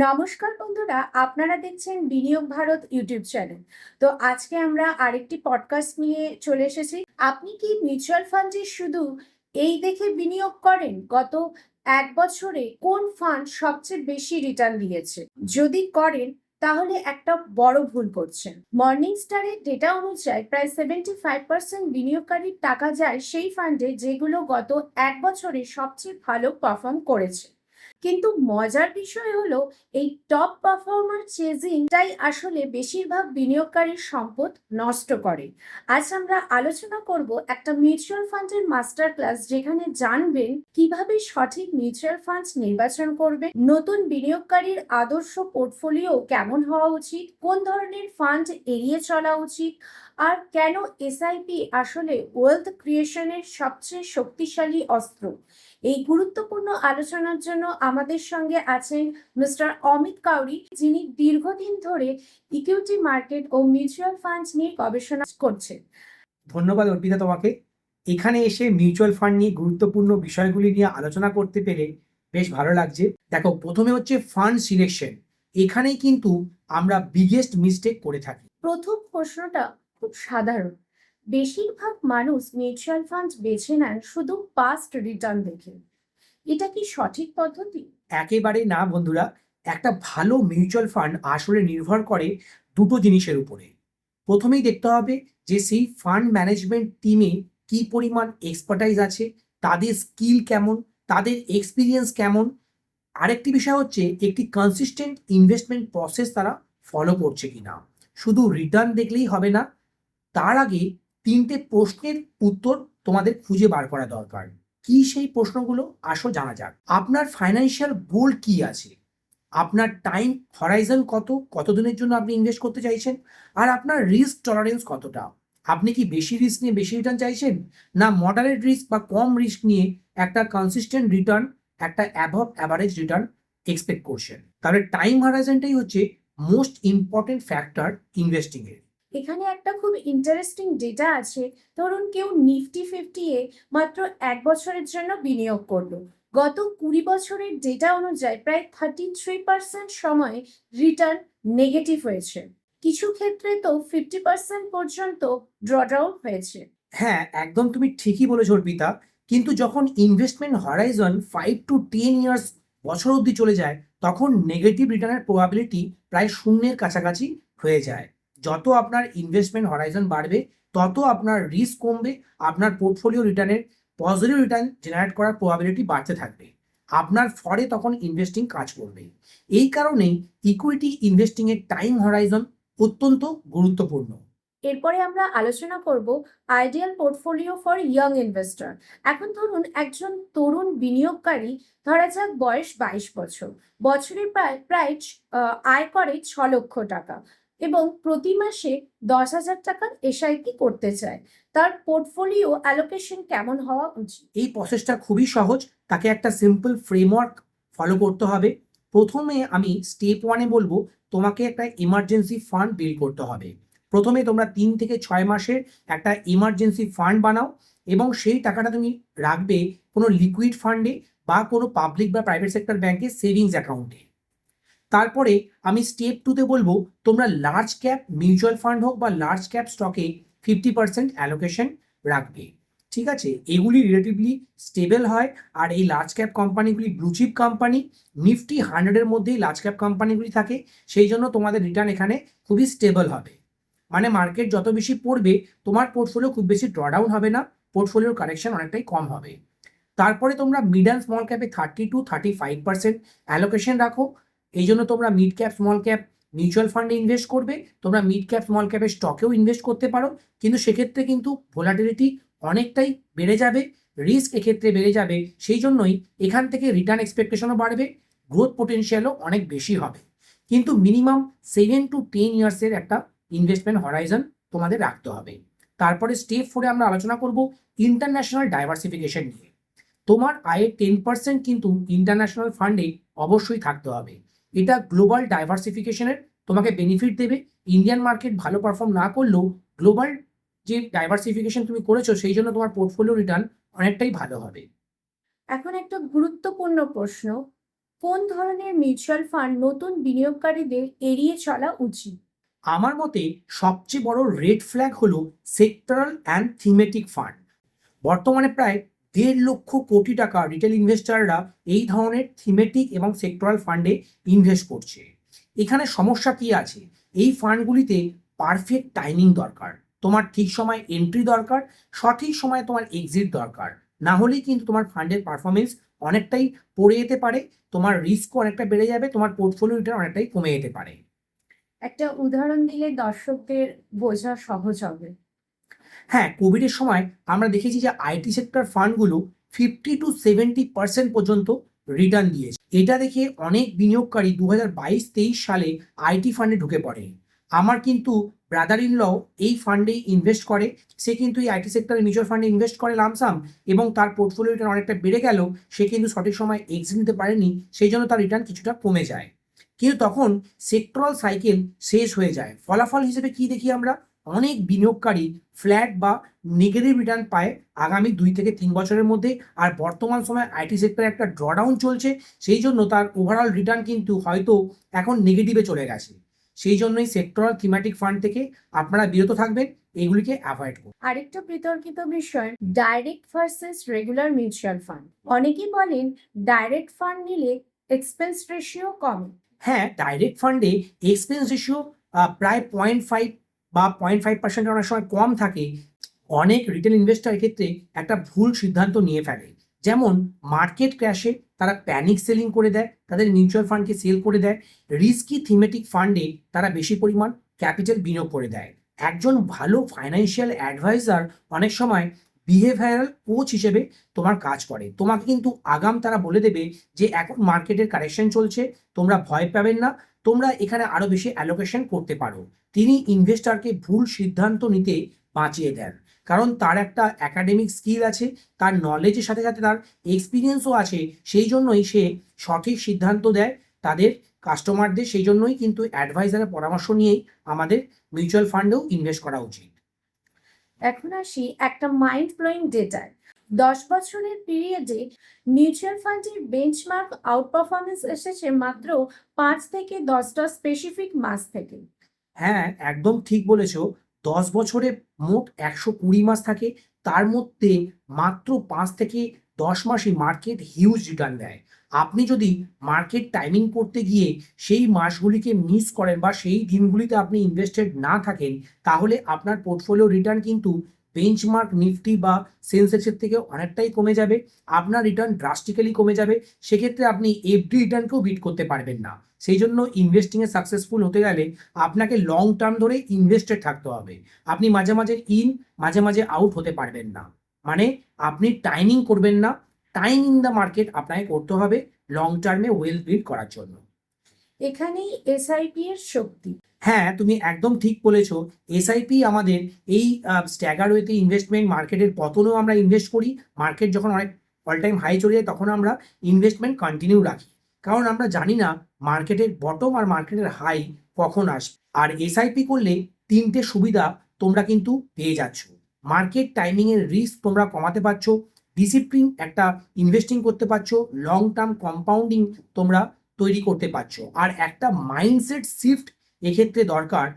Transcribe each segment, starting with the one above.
নমস্কার বন্ধুরা, আপনারা দেখছেন বিনিয়োগ ভারত ইউটিউব চ্যানেল। তো আজকে আমরা আরেকটি পডকাস্ট নিয়ে চলে এসেছি। আপনি কি মিউচুয়াল ফান্ডে শুধু এই দেখে বিনিয়োগ করেন গত 1 বছরে কোন ফান্ড সবচেয়ে বেশি রিটার্ন দিয়েছে? যদি করেন তাহলে একটা বড় ভুল করছেন। মর্নিং স্টারের ডেটা অনুযায়ী প্রায় 75% বিনিয়োগকারীর টাকা যায় সেই ফান্ডে যেগুলো গত 1 বছরে সবচেয়ে ভালো পারফর্ম করেছে। কিন্তু মজার বিষয় হলো এই টপ পারফর্মার চেজিংটাই আসলে বেশিরভাগ বিনিয়োগকারীর সম্পদ নষ্ট করে। আজ আমরা আলোচনা করব একটা মিউচুয়াল ফান্ডের মাস্টার ক্লাস, যেখানে জানবেন কিভাবে সঠিক মিউচুয়াল ফান্ড নির্বাচন করবে, নতুন বিনিয়োগকারীর আদর্শ পোর্টফোলিও কেমন হওয়া উচিত, কোন ধরনের ফান্ড এড়িয়ে চলা উচিত, আর কেন এসআইপি আসলে ওয়েলথ ক্রিয়েশনের সবচেয়ে শক্তিশালী অস্ত্র। এই গুরুত্বপূর্ণ আলোচনার জন্য আমাদের সঙ্গে আছেন মিস্টার অমিত কাউরি, যিনি দীর্ঘদিন ধরে ইকুইটি মার্কেট ও মিউচুয়াল ফান্ড নিয়ে গবেষণা করছেন। ধন্যবাদ অর্পিতা তোমাকে। এখানে এসে মিউচুয়াল ফান্ড নিয়ে গুরুত্বপূর্ণ বিষয়গুলি নিয়ে আলোচনা করতে পেরে বেশ ভালো লাগছে। দেখো, প্রথমে হচ্ছে ফান্ড সিলেকশন। এখানেই কিন্তু আমরা বিগেস্ট মিস্টেক করে থাকি। প্রথম প্রশ্নটা খুব সাধারণ। বেশিরভাগ মানুষ মিউচুয়াল ফান্ড বেছে নেন শুধু পাস্ট রিটার্ন দেখে। এটা কি সঠিক পদ্ধতি? একেবারে না বন্ধুরা। একটা ভালো মিউচুয়াল ফান্ড আসলে নির্ভর করে দুটো জিনিসের উপরে। প্রথমেই দেখতে হবে যে সেই ফান্ড ম্যানেজমেন্ট টিমে কি পরিমাণ এক্সপার্টাইজ আছে, তাদের স্কিল কেমন, তাদের এক্সপিরিয়েন্স কেমন। আরেকটি বিষয় হচ্ছে একটি কনসিস্টেন্ট ইনভেস্টমেন্ট প্রসেস তারা ফলো করছে কিনা। শুধু রিটার্ন দেখলেই হবে না, তার আগে তিনটে প্রশ্নের উত্তর তোমাদের খুঁজে বার করা দরকার। কি সেই প্রশ্নগুলো, আসো জানা যাক। আপনার ফাইন্যান্সিয়াল গোল কি আছে, আপনার টাইম হরাইজন কতদিনের জন্য আপনি ইনভেস্ট করতে চাইছেন, আর আপনার রিস্ক টলারেন্স কতটা। আপনি কি বেশি রিস্ক নিয়ে বেশি রিটার্ন চাইছেন, না মডারেট রিস্ক বা কম রিস্ক নিয়ে একটা কনসিস্টেন্ট রিটার্ন, একটা অ্যাবভ অ্যাভারেজ রিটার্ন এক্সপেক্ট করছেন। তাহলে টাইম হরাইজনটাই হচ্ছে মোস্ট ইম্পর্টেন্ট ফ্যাক্টর ইনভেস্টিং এর। এখানে একটা খুব ইন্টারেস্টিং ডেটা আছে। ধরুন কেউ নিফটি 50 এ মাত্র 1 বছরের জন্য বিনিয়োগ করলো। গত 20 বছরের ডেটা অনুযায়ী প্রায় 33% সময় রিটার্ন নেগেটিভ হয়েছে। কিছু ক্ষেত্রে তো 50% পর্যন্ত ড্রডাউন হয়েছে। হ্যাঁ, একদম তুমি ঠিকই বলেছো অর্পিতা। কিন্তু যখন ইনভেস্টমেন্ট হরাইজন 5 to 10 ইয়ার্স বছর অবধি চলে যায়, তখন নেগেটিভ রিটার্নের প্রবাবিলিটি প্রায় শূন্যের কাছাকাছি হয়ে যায়। যত আপনার ইনভেস্টমেন্ট হরাইজন বাড়বে, তত আপনার রিস্ক কমবে, আপনার পোর্টফোলিও রিটার্নের পজিটিভ রিটার্ন জেনারেট করার প্রবাবিলিটি বাড়তে থাকবে। আপনার ফরে তখন ইনভেস্টিং কাজ করবে। এই কারণেই ইকুইটি ইনভেস্টিংয়ের টাইম হরাইজন অত্যন্ত গুরুত্বপূর্ণ। এরপরে আমরা আলোচনা করব ideal portfolio for young investor. এখন ধরুন একজন তরুণ বিনিয়োগকারী, ধরা যাক বয়স 22 বছর, বছরে প্রায় প্রায় আয় করে 6 লক্ষ টাকা এবং প্রতি মাসে 10,000 টাকার এসআইপি করতে চায়। তার পোর্টফোলিও অ্যালোকেশন কেমন হওয়া উচিত? এই প্রসেসটা খুবই সহজ। তাকে একটা সিম্পল ফ্রেমওয়ার্ক ফলো করতে হবে। প্রথমে আমি স্টেপ ওয়ানে বলবো, তোমাকে একটা ইমার্জেন্সি ফান্ড বিল্ড করতে হবে। প্রথমে তোমরা 3 থেকে 6 মাসের একটা ইমার্জেন্সি ফান্ড বানাও এবং সেই টাকাটা তুমি রাখবে কোনো লিকুইড ফান্ডে বা কোনো পাবলিক বা প্রাইভেট সেক্টর ব্যাংকের সেভিংস অ্যাকাউন্টে। তারপরে আমি স্টেপ টুতে বলবো, তোমরা লার্জ ক্যাপ মিউচুয়াল ফান্ড হোক বা লার্জ ক্যাপ স্টকে 50% অ্যালোকেশন রাখবে। ঠিক আছে, এগুলি রিলেটিভলি স্টেবল হয়। আর এই লার্জ ক্যাপ কোম্পানিগুলি ব্লুচিপ কোম্পানি, নিফটি 100-এর মধ্যেই লার্জ ক্যাপ কোম্পানিগুলি থাকে। সেই জন্য তোমাদের রিটার্ন এখানে খুবই স্টেবল হবে। মানে মার্কেট যত বেশি পড়বে, তোমার পোর্টফোলিও খুব বেশি ড্রডাউন হবে না, পোর্টফোলিওর কারেকশন অনেকটাই কম হবে। তারপরে তোমরা মিড অ্যান্ড স্মল ক্যাপে 30 to 35% অ্যালোকেশন রাখো। এই জন্য তোমরা mid cap small cap mutual ফান্ডে ইনভেস্ট করবে। তোমরা মিড ক্যাপ স্মল ক্যাপের স্টকেও ইনভেস্ট করতে পারো, কিন্তু সেক্ষেত্রে কিন্তু ভোলাটিলিটি অনেকটাই বেড়ে যাবে, রিস্ক এক্ষেত্রে বেড়ে যাবে। সেই জন্যই এখান থেকে রিটার্ন এক্সপেকটেশনও বাড়বে, গ্রোথ পোটেনশিয়ালও অনেক বেশি হবে। কিন্তু মিনিমাম 7 to 10 ইয়ার্সের একটা ইনভেস্টমেন্ট হরাইজন তোমাদের রাখতে হবে। তারপরে স্টেপ 4-এ আমরা আলোচনা করব ইন্টারন্যাশনাল ডাইভার্সিফিকেশন নিয়ে। তোমার আয়ের 10% কিন্তু ইন্টারন্যাশনাল ফান্ডে অবশ্যই থাকতে হবে। এটা গ্লোবাল ডাইভার্সিফিকেশনের তোমাকে বেনিফিট দেবে। ইন্ডিয়ান মার্কেট ভালো পারফর্ম না করলেও গ্লোবাল যে ডাইভার্সিফিকেশন তুমি করেছো, সেই জন্য তোমার পোর্টফোলিও রিটার্ন অনেকটাই ভালো হবে। এখন একটা গুরুত্বপূর্ণ প্রশ্ন, কোন ধরনের মিউচুয়াল ফান্ড নতুন বিনিয়োগকারীদের এড়িয়ে চলা উচিত? আমার মতে সবচেয়ে বড় রেড ফ্ল্যাগ হলো সেক্টরাল অ্যান্ড থিমেটিক ফান্ড। বর্তমানে প্রায় 1.5 লক্ষ টাকা রিটেল ইনভেস্টাররা এই ধরনের থিমেটিক এবং সেক্টরাল ফান্ডে ইনভেস্ট করছে। এখানে সমস্যা কি আছে? এই ফান্ডগুলিতে পারফেক্ট টাইমিং দরকার, তোমার ঠিক সময় এন্ট্রি দরকার, সঠিক সময়ে তোমার এক্সিট দরকার। না হলেই কিন্তু তোমার ফান্ডের পারফরমেন্স অনেকটাই পড়ে যেতে পারে, তোমার রিস্কও অনেকটা বেড়ে যাবে, তোমার পোর্টফোলিও রিটার্ন অনেকটাই কমে যেতে পারে। একটা উদাহরণ দিলে দর্শকদের বোঝা সহজ হবে। হ্যাঁ, কোভিডের সময় আমরা দেখেছি যে আইটি সেক্টর ফান্ডগুলো 50-70% পর্যন্ত রিটার্ন দিয়েছে। এটা দেখে অনেক বিনিয়োগকারী 2022-23 সালে আইটি ফান্ডে ঢুকে পড়ে। আমার কিন্তু ব্রাদার ইন লও এই ফান্ডেই ইনভেস্ট করে। সে কিন্তু এই আইটি সেক্টরে মিউচুয়াল ফান্ডে ইনভেস্ট করে লামসাম, এবং তার পোর্টফোলিও রিটার্ন অনেকটা বেড়ে গেল। সে কিন্তু সঠিক সময় এক্সিট নিতে পারেনি, সেই জন্য তার রিটার্ন কিছুটা কমে যায়। কিন্তু তখন সেক্টরাল সাইকেল শেষ হয়ে যায়। ফলাফল হিসেবে কি দেখি আমরা? অনেক বিনিয়োগকারী ফ্ল্যাট বা নেগেটিভ রিটার্ন পায় আগামী 2 থেকে 3 বছরের মধ্যে। আর বর্তমান সময়ে আইটি সেক্টরে একটা ড্রডাউন চলছে, সেই জন্য তার ওভারঅল রিটার্ন কিন্তু হয়তো এখন নেগেটিভে চলে গেছে। সেই জন্যই সেক্টরাল থিমেটিক ফান্ড থেকে আপনারা বিরত থাকবেন, এগুলিকে অ্যাভয়েড করুন। আরেকটা বিতর্কিত বিষয়, direct versus regular mutual fund. অনেকেই বলেন ডাইরেক্ট ফান্ড নিলে এক্সপেন্স রেশিও কমে। হ্যাঁ, ডাইরেক্ট ফান্ডে এক্সপেন্স রেশিও প্রায় 0.5 বা 0.5% অনেক সময় কম থাকে। অনেক রিটেল ইনভেস্টর ক্ষেত্রে একটা ভুল সিদ্ধান্ত নিয়ে ফেলে। যেমন মার্কেট ক্র্যাশে তারা প্যানিক সেলিং করে দেয়, তাদের মিউচুয়াল ফান্ডকে সেল করে দেয়। রিস্কি থিমেটিক ফান্ডে তারা বেশি পরিমাণ ক্যাপিটাল বিনিয়োগ করে দেয়। একজন ভালো ফাইন্যান্সিয়াল অ্যাডভাইজার অনেক সময় বিহেভিয়ারাল কোচ হিসেবে তোমার কাজ করে। তোমাকে কিন্তু আগাম তারা বলে দেবে যে এখন মার্কেটের কারেকশন চলছে, তোমরা ভয় পাবেন না, তোমরা এখানে আরো বেশি অ্যালোকেশন করতে পারো। তিনি ইনভেস্টরকে ভুল সিদ্ধান্ত নিতে বাঁচিয়ে দেন, কারণ তার একটা একাডেমিক স্কিল আছে, তার নলেজের সাথে সাথে তার এক্সপিরিয়েন্সও আছে। সেই জন্যই সে সঠিক সিদ্ধান্ত দেয় তাদের কাস্টমারদের। সেই জন্যই কিন্তু অ্যাডভাইজারের পরামর্শ নিয়েই আমাদের মিউচুয়াল ফান্ডেও ইনভেস্ট করা উচিত। এখন আসি একটা মাইন্ড ব্লোয়িং ডেটায়। 10 বছরের পিরিয়ডে মিউচুয়াল ফান্ডের বেঞ্চমার্ক আউট পারফরমেন্স এসেছে মাত্র 5 থেকে 10টা স্পেসিফিক মাস থেকে। হ্যাঁ, একদম ঠিক বলেছ। 10 বছরে মোট 120 মাস থাকে, তার মধ্যে মাত্র 5 থেকে 10 মাসই মার্কেট হিউজ রিটার্ন দেয়। আপনি যদি মার্কেট টাইমিং করতে গিয়ে সেই মাসগুলিকে মিস করেন বা সেই দিনগুলিতে আপনি ইনভেস্টেড না থাকেন, তাহলে আপনার পোর্টফোলিও রিটার্ন কিন্তু বেঞ্চমার্ক নিফটি বা সেন্সেক্সের থেকে অনেকটাই কমে যাবে। আপনার রিটার্ন ড্রাস্টিক্যালি কমে যাবে। সেক্ষেত্রে আপনি এফডি রিটার্নকেও বিট করতে পারবেন না। সেই জন্য ইনভেস্টিংয়ে সাকসেসফুল হতে গেলে আপনাকে লং টার্ম ধরে ইনভেস্টেড থাকতে হবে। আপনি মাঝে মাঝে মাঝে মাঝে আউট হতে পারবেন না। মানে আপনি টাইমিং করবেন না, টাইম ইন দ্য মার্কেট আপনাকে করতে হবে লং টার্মে ওয়েলথ বিল্ড করার জন্য। এখানেই এসআইপি এর শক্তি। হ্যাঁ, তুমি একদম ঠিক বলেছো। এসআইপি আমাদের এই স্ট্যাগার ওয়েতে ইনভেস্টমেন্ট, মার্কেটের পতনেও আমরা ইনভেস্ট করি। মার্কেট যখন অনেক অল টাইম হাই চলে যায় তখন আমরা ইনভেস্টমেন্ট কন্টিনিউ রাখি, কারণ আমরা জানি না মার্কেটের বটম আর মার্কেটের হাই কখন আসবে। আর এসআইপি করলে 3টে সুবিধা তোমরা কিন্তু পেয়ে যাচ্ছ। মার্কেট টাইমিং এর রিস্ক তোমরা কমাতে পারছো, ডিসিপ্লিন একটা ইনভেস্টিং করতে পারছো, লং টার্ম কম্পাউন্ডিং তোমরা তৈরি করতে পারছো। আর একটা মাইন্ডসেট শিফট এক্ষেত্রে দরকার।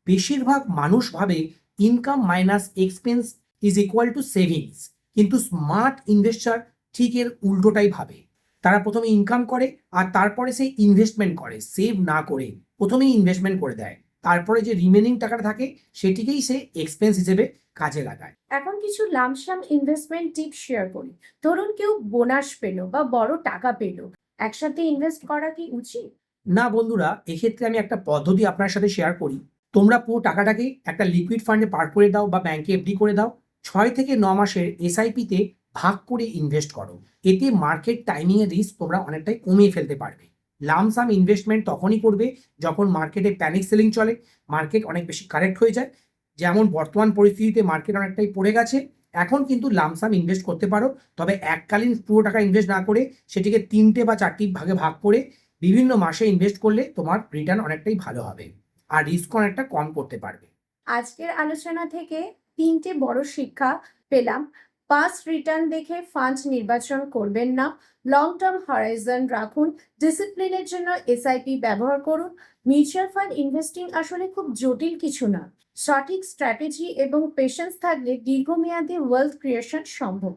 বেশিরভাগ মানুষ ভাবে income minus expense is equal to savings, কিন্তু স্মার্ট ইনভেস্টার ঠিক এর উল্টোটাই ভাবে। তারা প্রথমে ইনকাম করে আর তারপরে সে ইনভেস্টমেন্ট করে, সেভ না করে প্রথমেই ইনভেস্টমেন্ট করে দেয়। তারপরে যে রিমেনিং টাকাটা থাকে সেটিকেই সে এক্সপেন্স হিসেবে কাজে লাগায়। এখন কিছু লামসাম ইনভেস্টমেন্ট টিপস শেয়ার করি। ধরুন কেউ বোনাস পেলো বা বড় টাকা পেলো, একসাথে ইনভেস্ট করা কি উচিত? না বন্ধুরা, এক্ষেত্রে আমি একটা পদ্ধতি আপনার সাথে শেয়ার করি। তোমরা পুরো টাকাটাকে একটা লিকুইড ফান্ডে পার করে দাও বা ব্যাংকে এফডি করে দাও। 6 থেকে 9 মাসের এসআইপিতে ভাগ করে ইনভেস্ট করো। এতে মার্কেট টাইমিং এর রিস্ক তোমরা অনেকটাই কমিয়ে ফেলতে পারবে। লামসাম ইনভেস্টমেন্ট তখনই করবে যখন মার্কেটে প্যানিক সেলিং চলে, মার্কেট অনেক বেশি কারেক্ট হয়ে যায়। যেমন বর্তমান পরিস্থিতিতে মার্কেট অনেকটাই পড়ে গেছে, এখন কিন্তু লামসাম ইনভেস্ট করতে পারো। তবে এককালীন পুরো টাকা ইনভেস্ট না করে সেটিকে 3টে বা 4টি ভাগে ভাগ করে বিভিন্ন মাসে ইনভেস্ট করলে তোমার রিটার্ন অনেকটাই ভালো হবে আর রিস্ক অনেকটা কম করতে পারবে। আজকের আলোচনা থেকে 3টে বড় শিক্ষা পেলাম। পাস্ট রিটার্ন দেখে ফান্ড নির্বাচন করবেন না। লং টার্ম হরাইজন রাখুন। ডিসিপ্লিনের জন্য এসআইপি ব্যবহার করুন। মিউচুয়াল ফান্ড ইনভেস্টিং আসলে খুব জটিল কিছু না। সঠিক স্ট্র্যাটেজি এবং পেশেন্স থাকলে দীর্ঘমেয়াদী ওয়েলথ ক্রিয়েশন সম্ভব।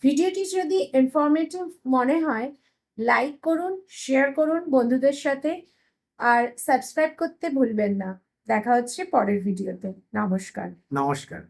ভিডিওটি যদি ইনফরমেটিভ মনে হয় লাইক করুন, শেয়ার করুন বন্ধুদের সাথে, আর সাবস্ক্রাইব করতে ভুলবেন না। দেখা হচ্ছে পরের ভিডিওতে। নমস্কার। নমস্কার।